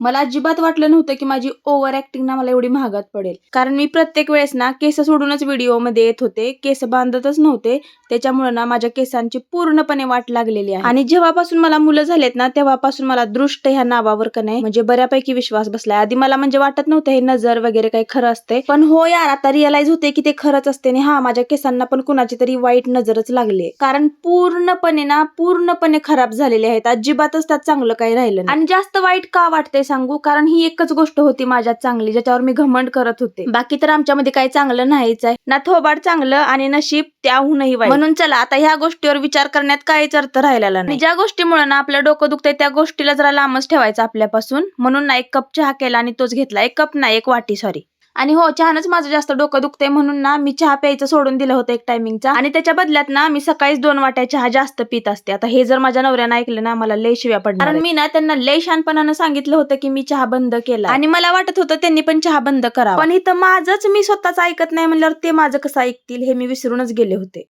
मला अजिबात वाटलं नव्हतं की माझी ओव्हर ऍक्टिंग ना मला एवढी महागात पडेल. कारण मी प्रत्येक वेळेस ना केस सोडूनच व्हिडिओमध्ये येत होते, केस बांधतच नव्हते. त्याच्यामुळे ना माझ्या केसांची पूर्णपणे वाट लागलेली आहे. आणि जेव्हापासून मला मुलं झालेत ना तेव्हापासून मला दृष्ट ह्या नावावर का नाही म्हणजे बऱ्यापैकी विश्वास बसलाय. आधी मला म्हणजे वाटत नव्हतं हे नजर वगैरे काही खरं असते, पण हो यार आता रिअलाइज होते की ते खरंच असते. आणि हा माझ्या केसांना पण कुणाची तरी वाईट नजरच लागली, कारण पूर्णपणे खराब झालेले आहेत. अजिबातच त्यात चांगलं काही राहिलं नाही. आणि जास्त वाईट का वाटतंय सांगू, कारण ही एकच गोष्ट होती माझ्यात चांगली ज्याच्यावर मी घमंड करत होते. बाकी तर आमच्यामध्ये काही चांगलं नाहीच आहे ना, थोबाड चांगलं आणि नशीब त्याहूनही वाईट. म्हणून चला आता ह्या गोष्टीवर विचार करण्यात काहीच अर्थ राहिलेला नाही. ज्या गोष्टीमुळे ना आपलं डोकं दुखतंय त्या गोष्टीला जरा लांबच ठेवायचं आपल्यापासून. म्हणून ना 1 कप चहा केला आणि तोच घेतला. 1 कप नाही 1 वाटी सॉरी. आणि हो चहानच माझं जास्त डोकं दुखतंय म्हणून ना मी चहा प्यायचं सोडून दिलं होतं एक टायमिंगचा, आणि त्याच्या बदल्यात ना मी सकाळीच 2 वाट्या चहा जास्त पित असते. आता हे जर माझ्या नवऱ्यानं ऐकलं ना मला लय शिव्या पडणार, कारण मी ना त्यांना लय शानपणानं सांगितलं होतं की मी चहा बंद केला आणि मला वाटत होतं त्यांनी पण चहा बंद करावा. पण इथं माझंच मी स्वतःच ऐकत नाही म्हणल्यावर ते माझं कसं ऐकतील हे मी विसरूनच गेले होते.